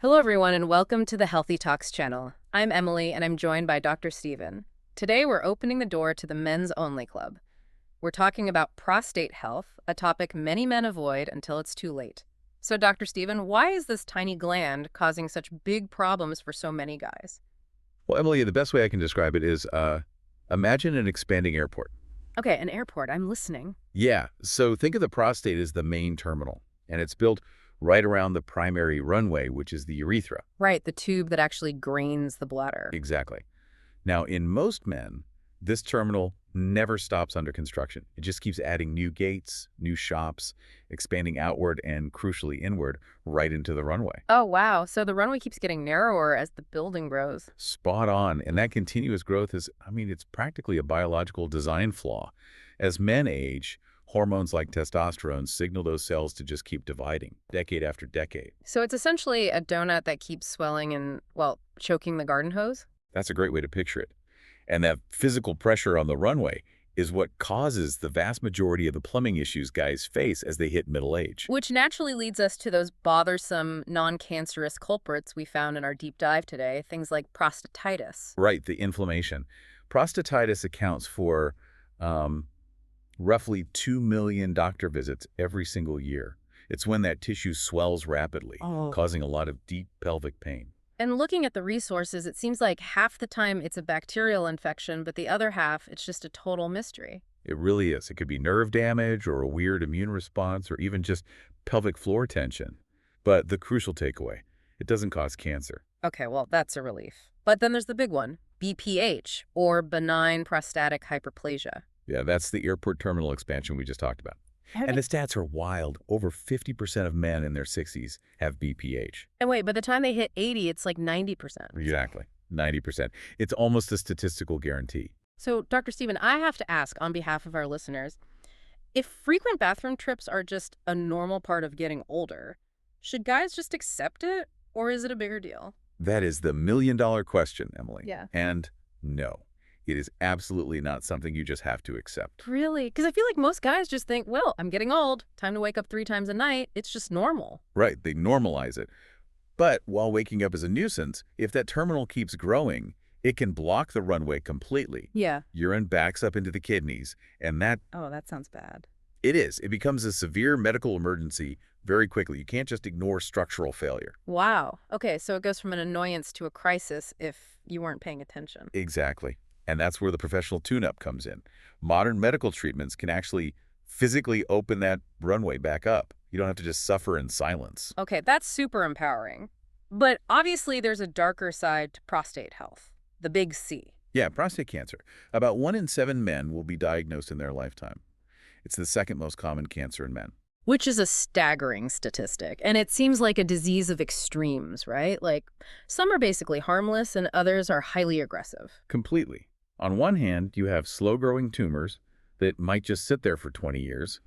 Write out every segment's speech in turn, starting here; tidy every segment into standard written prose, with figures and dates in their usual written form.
Hello, everyone, and welcome to the Healthy Talks channel. I'm Emily, and I'm joined by Dr. Steven. Today, we're opening the door to the Men's Only Club. We're talking about prostate health, a topic many men avoid until it's too late. So, Dr. Steven, why is this tiny gland causing such big problems for so many guys? Well, Emily, the best way I can describe it is imagine an expanding airport. Okay, an airport. I'm listening. Yeah, so think of the prostate as the main terminal, and it's built right around the primary runway, which is the urethra. Right, the tube that actually grains the bladder. Exactly. Now, in most men, this terminal never stops under construction. It just keeps adding new gates, new shops, expanding outward and, crucially, inward, right into the runway. Oh, wow. So the runway keeps getting narrower as the building grows. Spot on. And that continuous growth is, it's practically a biological design flaw. As men age, hormones like testosterone signal those cells to just keep dividing, decade after decade. So it's essentially a donut that keeps swelling and, well, choking the garden hose? That's a great way to picture it. And that physical pressure on the runway is what causes the vast majority of the plumbing issues guys face as they hit middle age. Which naturally leads us to those bothersome, non-cancerous culprits we found in our deep dive today, things like prostatitis. Right, the inflammation. Prostatitis accounts for roughly 2 million doctor visits every single year. It's when that tissue swells rapidly, causing a lot of deep pelvic pain. And looking at the resources, it seems like half the time it's a bacterial infection, but the other half, it's just a total mystery. It really is. It could be nerve damage or a weird immune response or even just pelvic floor tension. But the crucial takeaway, it doesn't cause cancer. Okay, well, that's a relief. But then there's the big one, BPH, or benign prostatic hyperplasia. Yeah, that's the airport terminal expansion we just talked about. And the stats are wild. Over 50% of men in their 60s have BPH. And wait, by the time they hit 80, it's like 90%. Exactly. 90%. It's almost a statistical guarantee. So, Dr. Steven, I have to ask on behalf of our listeners, if frequent bathroom trips are just a normal part of getting older, should guys just accept it, or is it a bigger deal? That is the million-dollar question, Emily. Yeah. And no, it is absolutely not something you just have to accept. Really? Because I feel like most guys just think, well, I'm getting old, time to wake up 3 times a night. It's just normal. Right, they normalize it. But while waking up is a nuisance, if that terminal keeps growing, it can block the runway completely. Yeah. Urine backs up into the kidneys, and Oh, that sounds bad. it is. It becomes a severe medical emergency very quickly. You can't just ignore structural failure. Wow. Okay, so it goes from an annoyance to a crisis if you weren't paying attention. Exactly. And that's where the professional tune-up comes in. Modern medical treatments can actually physically open that runway back up. You don't have to just suffer in silence. Okay, that's super empowering. But obviously there's a darker side to prostate health, the big C. Yeah, prostate cancer. About 1 in 7 men will be diagnosed in their lifetime. It's the second most common cancer in men. Which is a staggering statistic. And it seems like a disease of extremes, right? Like, some are basically harmless and others are highly aggressive. Completely. On one hand, you have slow-growing tumors that might just sit there for 20 years,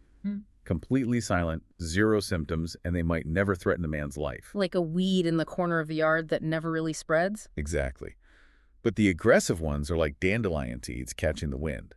completely silent, 0 symptoms, and they might never threaten a man's life. Like a weed in the corner of the yard that never really spreads? Exactly. But the aggressive ones are like dandelion seeds catching the wind.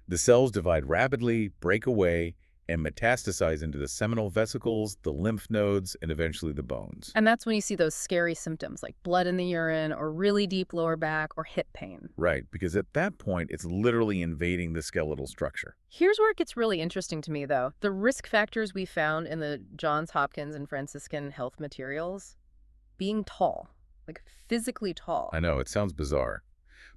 The cells divide rapidly, break away, and metastasize into the seminal vesicles, the lymph nodes, and eventually the bones. And that's when you see those scary symptoms like blood in the urine or really deep lower back or hip pain. Right, because at that point, it's literally invading the skeletal structure. Here's where it gets really interesting to me, though. The risk factors we found in the Johns Hopkins and Franciscan health materials, being tall, like physically tall. I know, it sounds bizarre.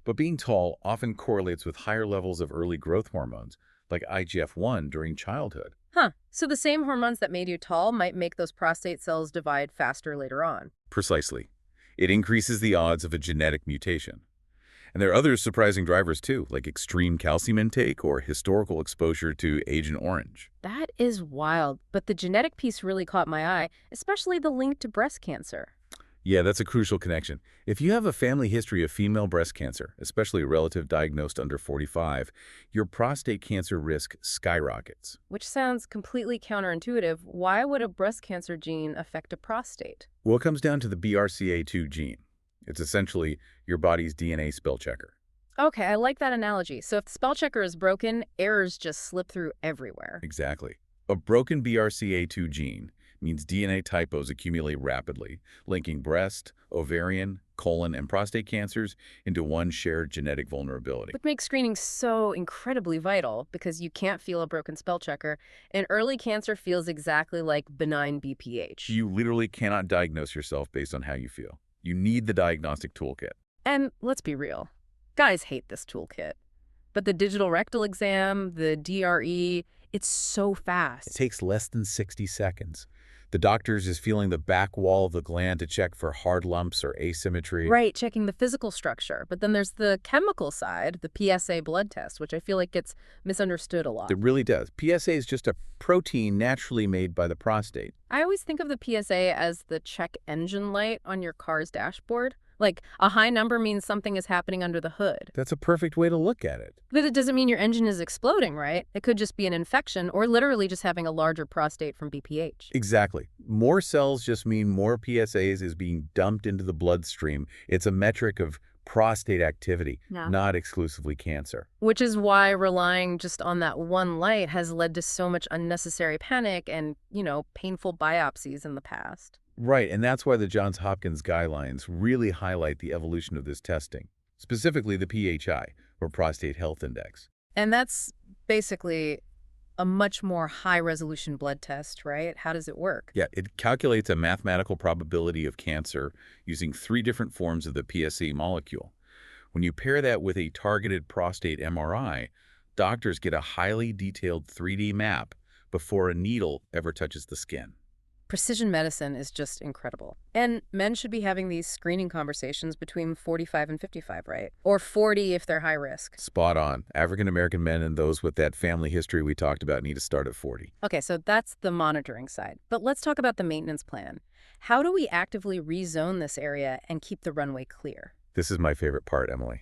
But being tall often correlates with higher levels of early growth hormones, like IGF-1 during childhood. Huh. So the same hormones that made you tall might make those prostate cells divide faster later on. Precisely. It increases the odds of a genetic mutation. And there are other surprising drivers too, like extreme calcium intake or historical exposure to Agent Orange. That is wild, but the genetic piece really caught my eye, especially the link to breast cancer. Yeah, that's a crucial connection. If you have a family history of female breast cancer, especially a relative diagnosed under 45, your prostate cancer risk skyrockets. Which sounds completely counterintuitive. Why would a breast cancer gene affect a prostate? Well, it comes down to the BRCA2 gene. It's essentially your body's DNA spell checker. Okay, I like that analogy. So if the spell checker is broken, errors just slip through everywhere. Exactly. A broken BRCA2 gene means DNA typos accumulate rapidly, linking breast, ovarian, colon, and prostate cancers into one shared genetic vulnerability. Which makes screening so incredibly vital because you can't feel a broken spell checker, and early cancer feels exactly like benign BPH. You literally cannot diagnose yourself based on how you feel. You need the diagnostic toolkit. And let's be real, guys hate this toolkit. But the digital rectal exam, the DRE, it's so It fast. takes less than 60 seconds. The doctor's is feeling the back wall of the gland to check for hard lumps or asymmetry. Right, checking the physical structure. But then there's the chemical side, the PSA blood test, which I feel like gets misunderstood a lot. It really does. PSA is just a protein naturally made by the prostate. I always think of the PSA as the check engine light on your car's dashboard. Like, a high number means something is happening under the hood. That's a perfect way to look at it. But it doesn't mean your engine is exploding, right? It could just be an infection or literally just having a larger prostate from BPH. Exactly. More cells just mean more PSAs is being dumped into the bloodstream. It's a metric of prostate activity, Yeah. not exclusively cancer. Which is why relying just on that one light has led to so much unnecessary panic and, painful biopsies in the past. Right, and that's why the Johns Hopkins guidelines really highlight the evolution of this testing, specifically the PHI, or Prostate Health Index. And that's basically a much more high-resolution blood test, right? How does it work? Yeah, it calculates a mathematical probability of cancer using 3 different forms of the PSA molecule. When you pair that with a targeted prostate MRI, doctors get a highly detailed 3D map before a needle ever touches the skin. Precision medicine is just incredible. And men should be having these screening conversations between 45 and 55, right? Or 40 if they're high risk. Spot on. African-American men and those with that family history we talked about need to start at 40. Okay, so that's the monitoring side. But let's talk about the maintenance plan. How do we actively rezone this area and keep the runway clear? This is my favorite part, Emily.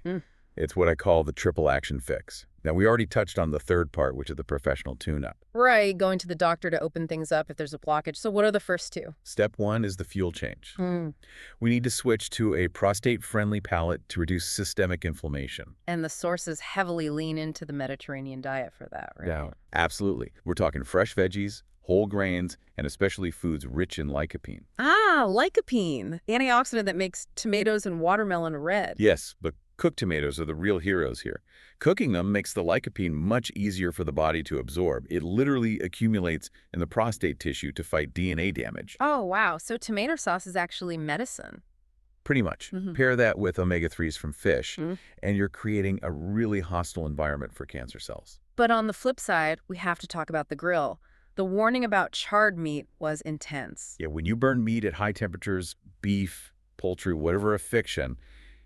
It's what I call the triple action fix. Now, we already touched on the third part, which is the professional tune-up. Right, going to the doctor to open things up if there's a blockage. So what are the first 2? Step 1 is the fuel change. We need to switch to a prostate-friendly palate to reduce systemic inflammation. And the sources heavily lean into the Mediterranean diet for that, right? Yeah, absolutely. We're talking fresh veggies, whole grains, and especially foods rich in lycopene. Ah, lycopene, the antioxidant that makes tomatoes and watermelon red. Yes, but cooked tomatoes are the real heroes here. Cooking them makes the lycopene much easier for the body to absorb. It literally accumulates in the prostate tissue to fight DNA damage. Oh, wow. So tomato sauce is actually medicine. Pretty much. Pair that with omega-3s from fish, Mhm. and you're creating a really hostile environment for cancer cells. But on the flip side, we have to talk about the grill. The warning about charred meat was intense. Yeah, when you burn meat at high temperatures, beef, poultry, whatever a fiction,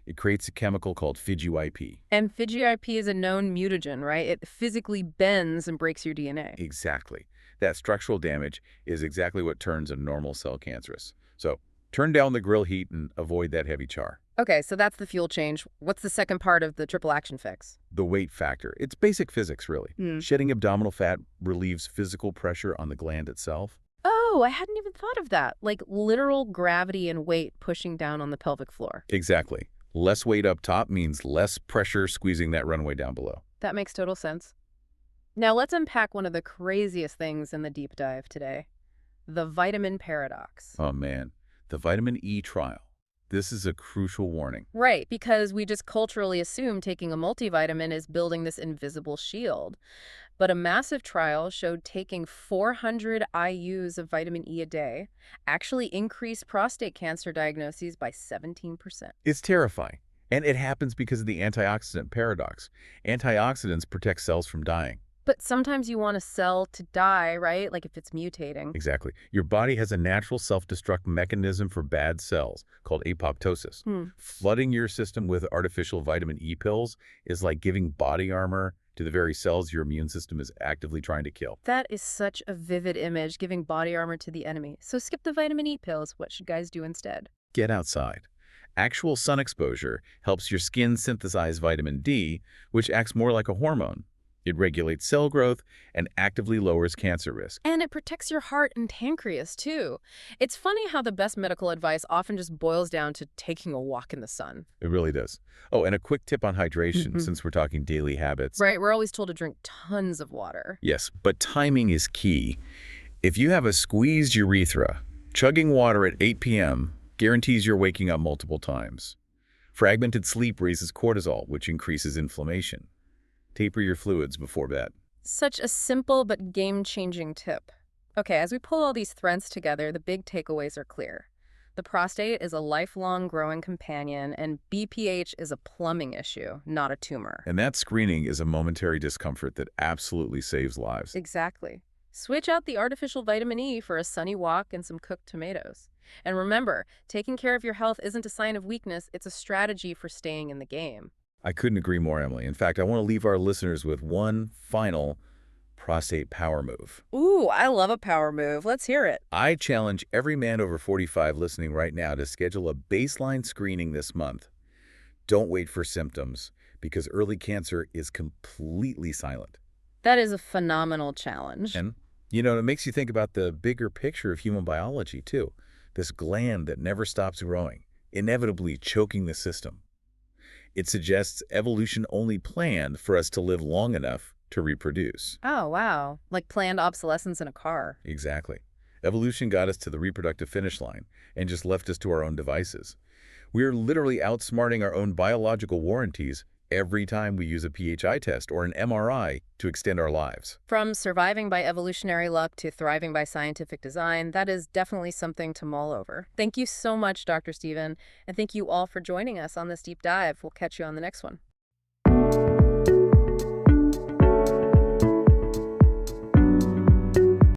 it creates a chemical called FIGYP. And FIGYP is a known mutagen, right? It physically bends and breaks your DNA. Exactly. That structural damage is exactly what turns a normal cell cancerous. So turn down the grill heat and avoid that heavy char. Okay, so that's the fuel change. What's the second part of the triple action fix? The weight factor. It's basic physics, really. Shedding abdominal fat relieves physical pressure on the gland itself. Oh, I hadn't even thought of that. Like literal gravity and weight pushing down on the pelvic floor. Exactly. Less weight up top means less pressure squeezing that runway down below. That makes total sense. Now let's unpack one of the craziest things in the deep dive today, the vitamin paradox. Oh man, the vitamin E trial. This is a crucial warning. Right, because we just culturally assume taking a multivitamin is building this invisible shield. But a massive trial showed taking 400 IUs of vitamin E a day actually increased prostate cancer diagnoses by 17%. It's terrifying. And it happens because of the antioxidant paradox. Antioxidants protect cells from dying. But sometimes you want a cell to die, right? Like if it's mutating. Exactly. Your body has a natural self-destruct mechanism for bad cells called apoptosis. Flooding your system with artificial vitamin E pills is like giving body armor to the very cells your immune system is actively trying to kill. That is such a vivid image, giving body armor to the enemy. So skip the vitamin E pills. What should guys do instead? Get outside. Actual sun exposure helps your skin synthesize vitamin D, which acts more like a hormone. It regulates cell growth and actively lowers cancer risk. And it protects your heart and pancreas, too. It's funny how the best medical advice often just boils down to taking a walk in the sun. It really does. Oh, and a quick tip on hydration, since we're talking daily habits. Right, we're always told to drink tons of water. Yes, but timing is key. If you have a squeezed urethra, chugging water at 8 p.m. guarantees you're waking up multiple times. Fragmented sleep raises cortisol, which increases inflammation. Taper your fluids before bed. Such a simple but game-changing tip. Okay, as we pull all these threads together, the big takeaways are clear. The prostate is a lifelong growing companion, and BPH is a plumbing issue, not a tumor. And that screening is a momentary discomfort that absolutely saves lives. Exactly. Switch out the artificial vitamin E for a sunny walk and some cooked tomatoes. And remember, taking care of your health isn't a sign of weakness, it's a strategy for staying in the game. I couldn't agree more, Emily. In fact, I want to leave our listeners with one final prostate power move. Ooh, I love a power move. Let's hear it. I challenge every man over 45 listening right now to schedule a baseline screening this month. Don't wait for symptoms, because early cancer is completely silent. That is a phenomenal challenge. And, it makes you think about the bigger picture of human biology, too. This gland that never stops growing, inevitably choking the system. It suggests evolution only planned for us to live long enough to reproduce. Oh, wow. Like planned obsolescence in a car. Exactly. Evolution got us to the reproductive finish line and just left us to our own devices. We are literally outsmarting our own biological warranties every time we use a PHI test or an MRI to extend our lives. From surviving by evolutionary luck to thriving by scientific design, that is definitely something to mull over. Thank you so much, Dr. Steven, and thank you all for joining us on this deep dive. We'll catch you on the next one.